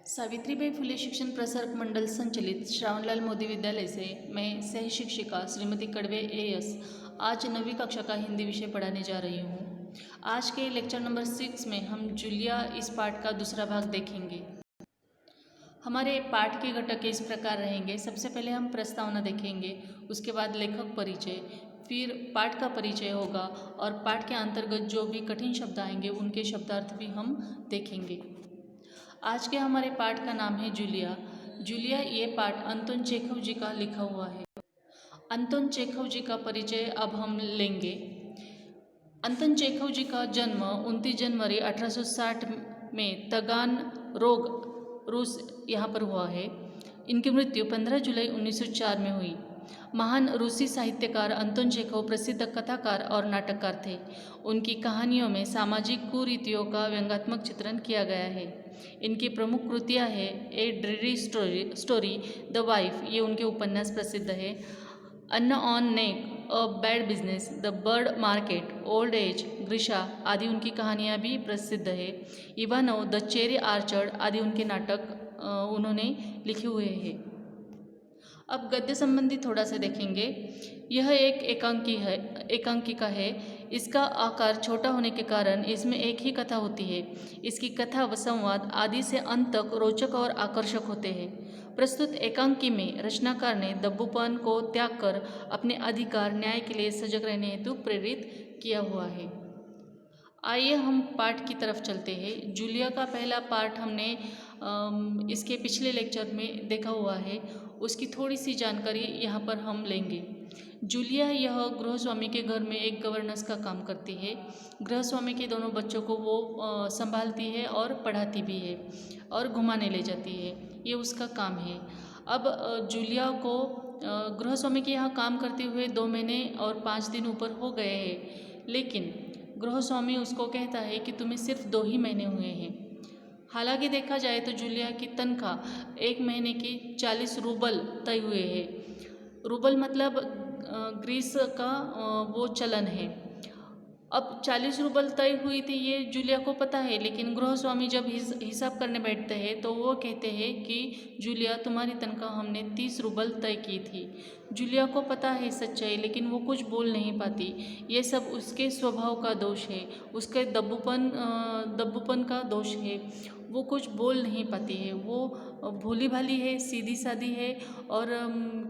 सावित्रीबाई फुले शिक्षण प्रसारक मंडल संचालित श्रावणलाल मोदी विद्यालय से मैं सह शिक्षिका श्रीमती कड़वे एएस आज 9वीं कक्षा का हिंदी विषय पढ़ाने जा रही हूँ। आज के लेक्चर नंबर 6 में हम जूलिया इस पाठ का दूसरा भाग देखेंगे। हमारे पाठ के घटक इस प्रकार रहेंगे। सबसे पहले हम प्रस्तावना देखेंगे, उसके बाद लेखक परिचय, फिर पाठ का परिचय होगा और पाठ के अंतर्गत जो भी कठिन शब्द आएंगे उनके शब्दार्थ भी हम देखेंगे। आज के हमारे पाठ का नाम है जूलिया। जूलिया ये पाठ अंतोन चेखव जी का लिखा हुआ है। अंतोन चेखव जी का परिचय अब हम लेंगे। अंतोन चेखव जी का जन्म 29 जनवरी 1860 में तगान रोग रूस यहाँ पर हुआ है। इनकी मृत्यु 15 जुलाई 1904 में हुई। महान रूसी साहित्यकार अंतोन चेखव प्रसिद्ध कथाकार और नाटककार थे। उनकी कहानियों में सामाजिक कुरीतियों का व्यंग्यात्मक चित्रण किया गया है। इनकी प्रमुख कृतियाँ हैं ए ड्रीरी स्टोरी, द वाइफ, ये उनके उपन्यास प्रसिद्ध है। अन्न on neck, a bad business, the bird market, old age, ग्रीशा आदि उनकी कहानियाँ भी प्रसिद्ध है। इवानोव, द चेरी आर्चर्ड आदि उनके नाटक उन्होंने लिखे हुए हैं। अब गद्य संबंधी थोड़ा सा देखेंगे। यह एक एकांकिका है। इसका आकार छोटा होने के कारण इसमें एक ही कथा होती है। इसकी कथा व संवाद आदि से अंत तक रोचक और आकर्षक होते हैं। प्रस्तुत एकांकी में रचनाकार ने दब्बूपन को त्याग कर अपने अधिकार न्याय के लिए सजग रहने हेतु प्रेरित किया हुआ है। आइए हम पाठ की तरफ चलते हैं। जूलिया का पहला पाठ हमने इसके पिछले लेक्चर में देखा हुआ है। उसकी थोड़ी सी जानकारी यहाँ पर हम लेंगे। जूलिया यह गृहस्वामी के घर में एक गवर्नेंस का काम करती है। गृहस्वामी के दोनों बच्चों को वो संभालती है और पढ़ाती भी है और घुमाने ले जाती है। ये उसका काम है। अब जूलिया को गृहस्वामी के यहाँ काम करते हुए 2 महीने और 5 दिन ऊपर हो गए हैं, लेकिन गृहस्वामी उसको कहता है कि तुम्हें सिर्फ 2 ही महीने हुए हैं। हालांकि देखा जाए तो जूलिया की तनख्वाह 1 महीने की 40 रूबल तय हुए हैं। रूबल मतलब ग्रीस का वो चलन है। अब 40 रूबल तय हुई थी, ये जूलिया को पता है, लेकिन गृहस्वामी जब हिसाब करने बैठते हैं तो वो कहते हैं कि जूलिया तुम्हारी तनख्वाह हमने 30 रूबल तय की थी। जूलिया को पता है सच्चाई, लेकिन वो कुछ बोल नहीं पाती। ये सब उसके स्वभाव का दोष है, उसके दब्बूपन का दोष है। वो कुछ बोल नहीं पाती है। वो भोली भाली है, सीधी सादी है और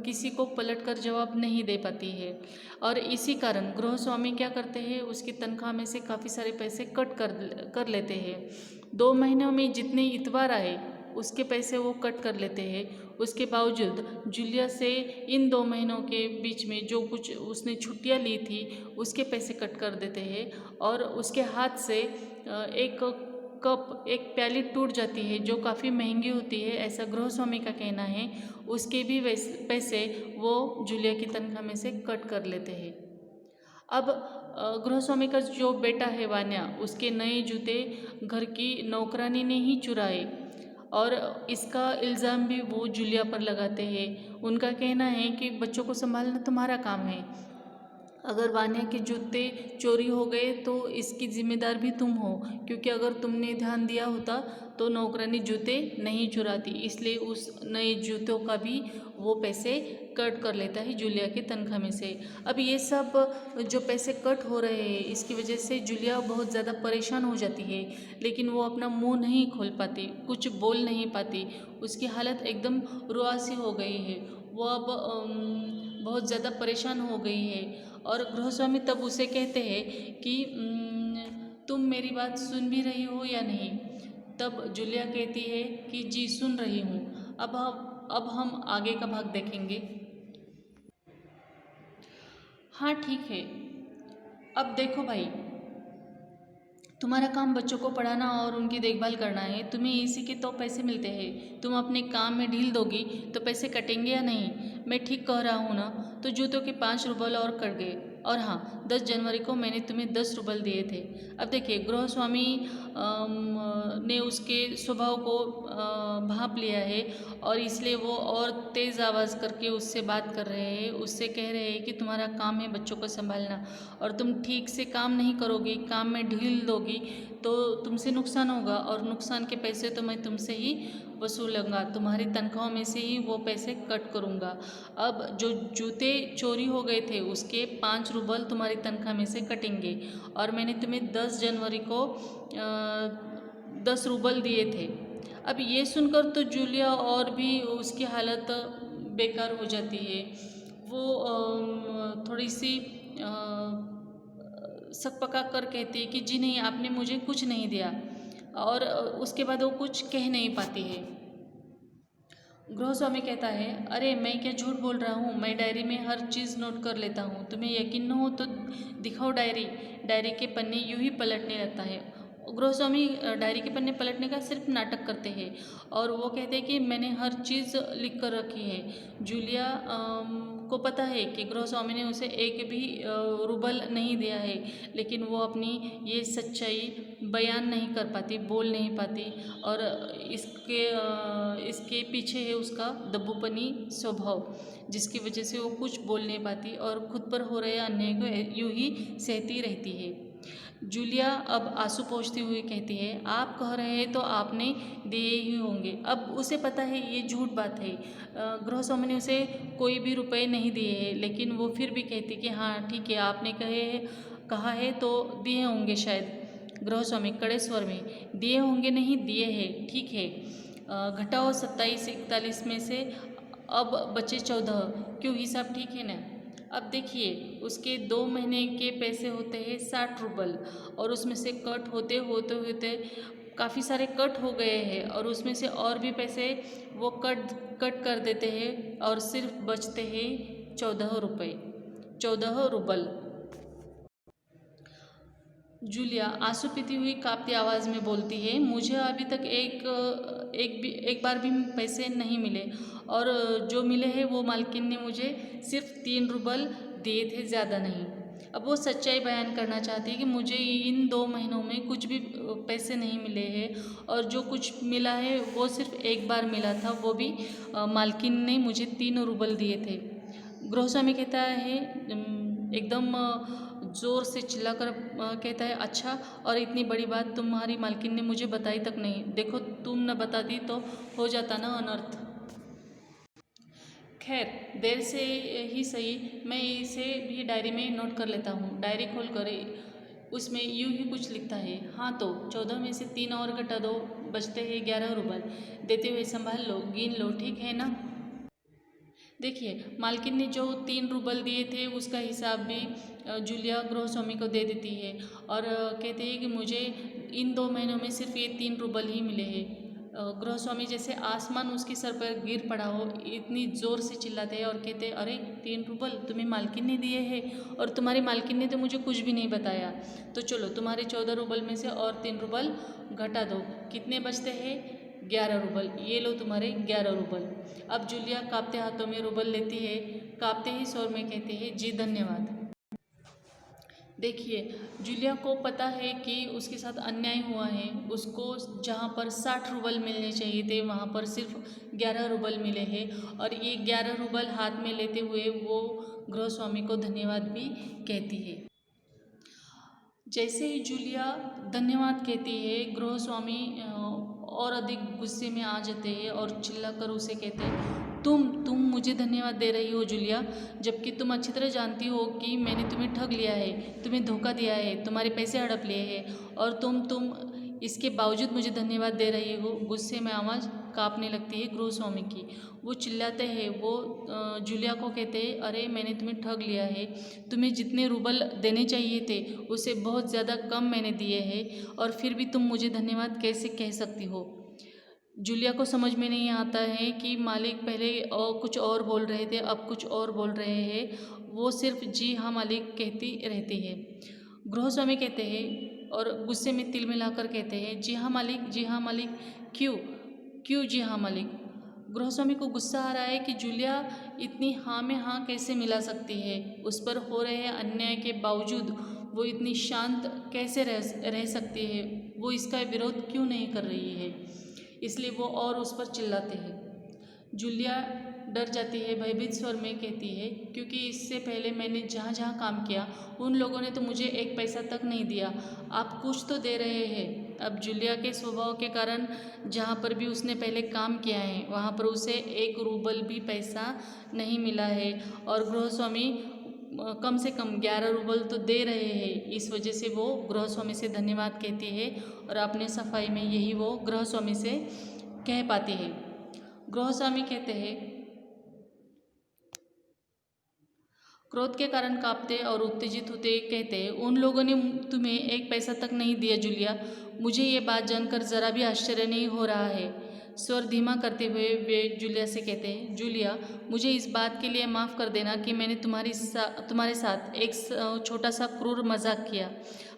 किसी को पलटकर जवाब नहीं दे पाती है। और इसी कारण गृहस्वामी क्या करते हैं, उसकी तनख्वाह में से काफ़ी सारे पैसे कट कर लेते हैं। 2 महीनों में जितने इतवार आए उसके पैसे वो कट कर लेते हैं। उसके बावजूद जूलिया से इन 2 महीनों के बीच में जो कुछ उसने छुट्टियां ली थी उसके पैसे कट कर देते हैं और उसके हाथ से एक प्याली टूट जाती है जो काफ़ी महंगी होती है, ऐसा गृहस्वामी का कहना है। उसके भी पैसे वो जूलिया की तनख्वाह में से कट कर लेते हैं। अब गृहस्वामी का जो बेटा है वान्या, उसके नए जूते घर की नौकरानी ने ही चुराए और इसका इल्ज़ाम भी वो जूलिया पर लगाते हैं। उनका कहना है कि बच्चों को संभालना तुम्हारा काम है। अगर वान्या के जूते चोरी हो गए तो इसकी जिम्मेदार भी तुम हो, क्योंकि अगर तुमने ध्यान दिया होता तो नौकरानी जूते नहीं चुराती। इसलिए उस नए जूतों का भी वो पैसे कट कर लेता है जूलिया की तनख्वाह में से। अब ये सब जो पैसे कट हो रहे हैं इसकी वजह से जूलिया बहुत ज़्यादा परेशान हो जाती है, लेकिन वो अपना मुंह नहीं खोल पाती, कुछ बोल नहीं पाती। उसकी हालत एकदम रुआसी हो गई है। वो अब बहुत ज़्यादा परेशान हो गई है और गृहस्वामी तब उसे कहते हैं कि तुम मेरी बात सुन भी रही हो या नहीं। तब जूलिया कहती है कि जी सुन रही हूँ। अब हम आगे का भाग देखेंगे। हाँ ठीक है। अब देखो भाई, तुम्हारा काम बच्चों को पढ़ाना और उनकी देखभाल करना है। तुम्हें इसी के तो पैसे मिलते हैं। तुम अपने काम में ढील दोगी तो पैसे कटेंगे या नहीं? मैं ठीक कह रहा हूँ ना? तो जूतों के 5 रूबल और कट गए। और हाँ, 10 जनवरी को मैंने तुम्हें 10 रूबल दिए थे। अब देखिए, गृहस्वामी ने उसके स्वभाव को भांप लिया है और इसलिए वो और तेज़ आवाज़ करके उससे बात कर रहे हैं। उससे कह रहे हैं कि तुम्हारा काम है बच्चों को संभालना और तुम ठीक से काम नहीं करोगी, काम में ढील दोगी तो तुमसे नुकसान होगा और नुकसान के पैसे तो मैं तुमसे ही वसूलूंगा, तुम्हारी तनख्वाह में से ही वो पैसे कट करूँगा। अब जो जूते चोरी हो गए थे उसके 5 रूबल तुम्हारी तनख्वाह में से कटेंगे और मैंने तुम्हें 10 जनवरी को 10 रूबल दिए थे। अब ये सुनकर तो जूलिया और भी उसकी हालत बेकार हो जाती है। वो थोड़ी सी सकपका कर कहती है कि जी नहीं, आपने मुझे कुछ नहीं दिया और उसके बाद वो कुछ कह नहीं पाती है। गृहस्वामी कहता है, अरे मैं क्या झूठ बोल रहा हूँ, मैं डायरी में हर चीज़ नोट कर लेता हूँ, तुम्हें यकीन न हो तो दिखाओ डायरी। डायरी के पन्ने यूं ही पलटने लगता है। गृहस्वामी डायरी के पन्ने पलटने का सिर्फ नाटक करते हैं और वो कहते हैं कि मैंने हर चीज़ लिख कर रखी है। जूलिया को पता है कि गृहस्वामी ने उसे एक भी रूबल नहीं दिया है, लेकिन वो अपनी ये सच्चाई बयान नहीं कर पाती, बोल नहीं पाती और इसके पीछे है उसका दब्बूपनी स्वभाव, जिसकी वजह से वो कुछ बोल नहीं पाती और खुद पर हो रहे अन्याय को यूं ही सहती रहती है। जूलिया अब आंसू पोंछती हुई कहती है, आप कह रहे हैं तो आपने दिए ही होंगे। अब उसे पता है ये झूठ बात है, गृहस्वामी ने उसे कोई भी रुपए नहीं दिए हैं, लेकिन वो फिर भी कहती कि हाँ ठीक है, आपने कहा है तो दिए होंगे शायद। गृहस्वामी कड़े स्वर में, दिए होंगे नहीं, दिए हैं, ठीक है। घटाओ 27 41 में से अब बचे 14, क्यों हिसाब ठीक है ना। अब देखिए उसके 2 महीने के पैसे होते हैं 60 रूबल और उसमें से कट होते होते होते काफ़ी सारे कट हो गए हैं और उसमें से और भी पैसे वो कट कर देते हैं और सिर्फ बचते हैं 14 रुपये, 14 रूबल। जूलिया आंसू पीती हुई कांपती आवाज़ में बोलती है, मुझे अभी तक एक बार भी पैसे नहीं मिले और जो मिले हैं वो मालकिन ने मुझे सिर्फ 3 रूबल दिए थे, ज़्यादा नहीं। अब वो सच्चाई बयान करना चाहती है कि मुझे इन 2 महीनों में कुछ भी पैसे नहीं मिले हैं और जो कुछ मिला है वो सिर्फ एक बार मिला था, वो भी मालकिन ने मुझे 3 रूबल दिए थे। गृहस्वामी कहता है एकदम ज़ोर से चिल्लाकर कहता है, अच्छा और इतनी बड़ी बात तुम्हारी मालकिन ने मुझे बताई तक नहीं, देखो तुम न बताती तो हो जाता ना अनर्थ। खैर देर से ही सही, मैं इसे भी डायरी में नोट कर लेता हूँ। डायरी खोल कर उसमें यूं ही कुछ लिखता है, हाँ तो 14 में से 3 और घटा दो, बचते हैं 11 रूबल, देते हुए संभाल लो, गिन लो, ठीक है ना। देखिए मालकिन ने जो 3 रूबल दिए थे उसका हिसाब भी जूलिया गृहस्वामी को दे देती है और कहती है कि मुझे इन 2 महीनों में सिर्फ ये 3 रूबल ही मिले हैं। गृहस्वामी जैसे आसमान उसके सर पर गिर पड़ा हो इतनी ज़ोर से चिल्लाते हैं और कहते हैं, अरे 3 रूबल तुम्हें मालकिन ने दिए हैं और तुम्हारी मालकिन ने तो मुझे कुछ भी नहीं बताया, तो चलो तुम्हारे 14 रूबल में से और 3 रूबल घटा दो, कितने बचते हैं 11 रूबल, ये लो तुम्हारे 11 रूबल। अब जूलिया कांपते हाथों में रूबल लेती है, कांपते ही स्वर में कहती है, जी धन्यवाद। देखिए जूलिया को पता है कि उसके साथ अन्याय हुआ है, उसको जहाँ पर 60 रूबल मिलने चाहिए थे वहाँ पर सिर्फ 11 रूबल मिले हैं और ये 11 रूबल हाथ में लेते हुए वो गृहस्वामी को धन्यवाद भी कहती है। जैसे ही जूलिया धन्यवाद कहती है, गृहस्वामी और अधिक गुस्से में आ जाते हैं और चिल्लाकर उसे कहते हैं, तुम मुझे धन्यवाद दे रही हो जूलिया, जबकि तुम अच्छी तरह जानती हो कि मैंने तुम्हें ठग लिया है, तुम्हें धोखा दिया है, तुम्हारे पैसे हड़प लिए हैं और तुम इसके बावजूद मुझे धन्यवाद दे रही हो। गुस्से में आवाज़ कांपने लगती है गृहस्वामी की। वो चिल्लाते हैं, वो जूलिया को कहते हैं, अरे मैंने तुम्हें ठग लिया है, तुम्हें जितने रूबल देने चाहिए थे उसे बहुत ज़्यादा कम मैंने दिए हैं और फिर भी तुम मुझे धन्यवाद कैसे कह सकती हो। जूलिया को समझ में नहीं आता है कि मालिक पहले कुछ और बोल रहे थे, अब कुछ और बोल रहे हैं, वो सिर्फ जी हाँ मालिक कहती रहती है। गृहस्वामी कहते हैं और गुस्से में तिल मिलाकर कहते हैं, जी हाँ मालिक, जी हाँ मालिक, क्यों क्यों जी हाँ मालिक। गृहस्वामी को गुस्सा आ रहा है कि जूलिया इतनी हाँ में हाँ कैसे मिला सकती है, उस पर हो रहे अन्याय के बावजूद वो इतनी शांत कैसे रह सकती है। वो इसका विरोध क्यों नहीं कर रही है, इसलिए वो और उस पर चिल्लाते हैं। जूलिया डर जाती है, भयभीत स्वर में कहती है, क्योंकि इससे पहले मैंने जहाँ जहाँ काम किया उन लोगों ने तो मुझे एक पैसा तक नहीं दिया, आप कुछ तो दे रहे हैं। अब जूलिया के स्वभाव के कारण जहाँ पर भी उसने पहले काम किया है वहाँ पर उसे 1 रूबल भी पैसा नहीं मिला है, और गृहस्वामी कम से कम 11 रूबल तो दे रहे हैं। इस वजह से वो गृहस्वामी से धन्यवाद कहती है, और अपने सफाई में यही वो गृहस्वामी से कह पाती है। गृहस्वामी कहते हैं, क्रोध के कारण कांपते और उत्तेजित होते कहते हैं, उन लोगों ने तुम्हें 1 पैसा तक नहीं दिया जूलिया, मुझे ये बात जानकर ज़रा भी आश्चर्य नहीं हो रहा है। स्वर धीमा करते हुए वे जूलिया से कहते हैं, जूलिया मुझे इस बात के लिए माफ़ कर देना कि मैंने तुम्हारे साथ एक छोटा सा क्रूर मजाक किया,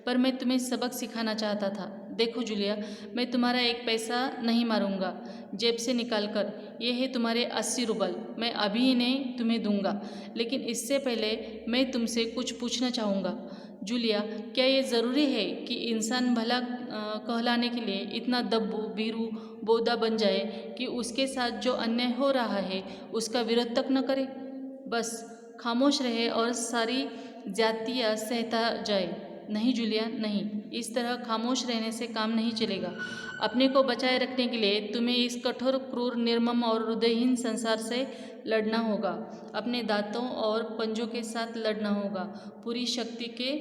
पर मैं तुम्हें सबक सिखाना चाहता था। देखो जूलिया, मैं तुम्हारा 1 पैसा नहीं मारूंगा जेब से निकाल कर, ये है तुम्हारे 80 रूबल, मैं अभी इन्हें तुम्हें दूंगा, लेकिन इससे पहले मैं तुमसे कुछ पूछना चाहूँगा। जूलिया, क्या ये ज़रूरी है कि इंसान भला कहलाने के लिए इतना दब्बू भीरू बोदा बन जाए कि उसके साथ जो अन्याय हो रहा है उसका विरोध तक न करे, बस खामोश रहे और सारी जातियाँ सहता जाए? नहीं जूलिया, नहीं, इस तरह खामोश रहने से काम नहीं चलेगा। अपने को बचाए रखने के लिए तुम्हें इस कठोर, क्रूर, निर्मम और हृदयहीन संसार से लड़ना होगा। अपने दांतों और पंजों के साथ लड़ना होगा, पूरी शक्ति के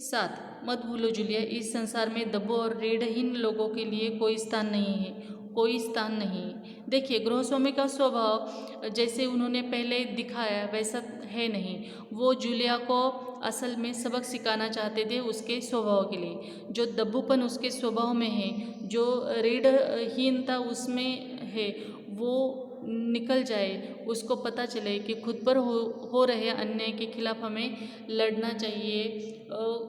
साथ। मत भूलो जूलिया, इस संसार में दब्बों और रीढ़हीन लोगों के लिए कोई स्थान नहीं है, कोई स्थान नहीं है। देखिए, गृहस्वामी का स्वभाव जैसे उन्होंने पहले दिखाया वैसा है नहीं। वो जूलिया को असल में सबक सिखाना चाहते थे उसके स्वभाव के लिए। जो दब्बूपन उसके स्वभाव में है, जो रीढ़हीनता उसमें है, वो निकल जाए, उसको पता चले कि खुद पर हो रहे अन्याय के खिलाफ हमें लड़ना चाहिए।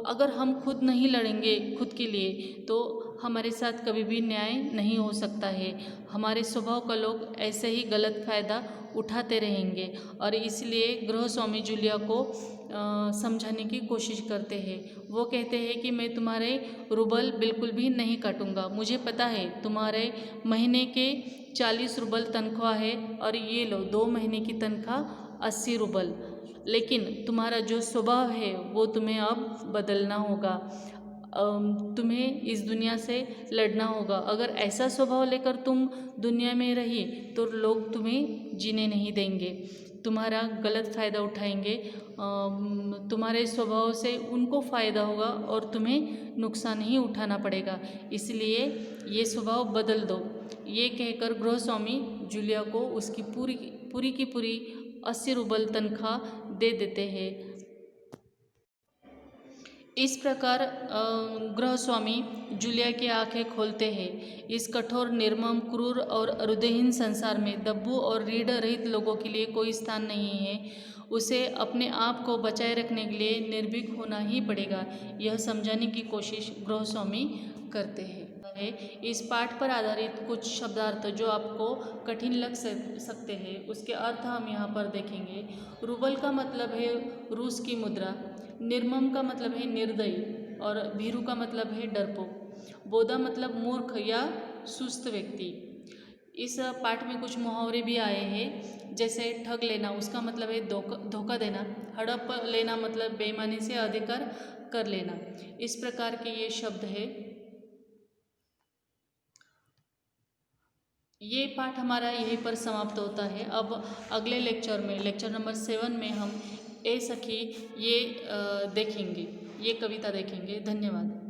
अगर हम खुद नहीं लड़ेंगे खुद के लिए तो हमारे साथ कभी भी न्याय नहीं हो सकता है। हमारे स्वभाव का लोग ऐसे ही गलत फ़ायदा उठाते रहेंगे, और इसलिए गृहस्वामी जूलिया को समझाने की कोशिश करते हैं। वो कहते हैं कि मैं तुम्हारे रूबल बिल्कुल भी नहीं काटूंगा, मुझे पता है तुम्हारे महीने के 40 रूबल तनख्वाह है, और ये लो 2 महीने की तनख्वाह 80 रूबल, लेकिन तुम्हारा जो स्वभाव है वो तुम्हें अब बदलना होगा। तुम्हें इस दुनिया से लड़ना होगा। अगर ऐसा स्वभाव लेकर तुम दुनिया में रही तो लोग तुम्हें जीने नहीं देंगे, तुम्हारा गलत फ़ायदा उठाएंगे। तुम्हारे स्वभाव से उनको फ़ायदा होगा और तुम्हें नुकसान ही उठाना पड़ेगा, इसलिए ये स्वभाव बदल दो। ये कहकर गृहस्वामी जूलिया को उसकी पूरी की पूरी 80 रूबल तनख्वाह दे देते हैं। इस प्रकार गृहस्वामी जूलिया की आंखें खोलते हैं। इस कठोर, निर्मम, क्रूर और हृदयहीन संसार में दब्बू और रीढ़ रहित लोगों के लिए कोई स्थान नहीं है। उसे अपने आप को बचाए रखने के लिए निर्भीक होना ही पड़ेगा, यह समझाने की कोशिश गृहस्वामी करते हैं। इस पाठ पर आधारित कुछ शब्दार्थ जो आपको कठिन लग सकते हैं, उसके अर्थ हम यहाँ पर देखेंगे। रूबल का मतलब है रूस की मुद्रा, निर्मम का मतलब है निर्दयी, और भीरू का मतलब है डरपोक, बोधा मतलब मूर्ख या सुस्त व्यक्ति। इस पाठ में कुछ मुहावरे भी आए हैं, जैसे ठग लेना, उसका मतलब है धोखा देना। हड़प लेना मतलब बेईमानी से अधिकार कर लेना। इस प्रकार के ये शब्द है। ये पाठ हमारा यहीं पर समाप्त होता है। अब अगले लेक्चर में, लेक्चर नंबर 7 में हम ए सखी ये देखेंगे, ये कविता देखेंगे। धन्यवाद।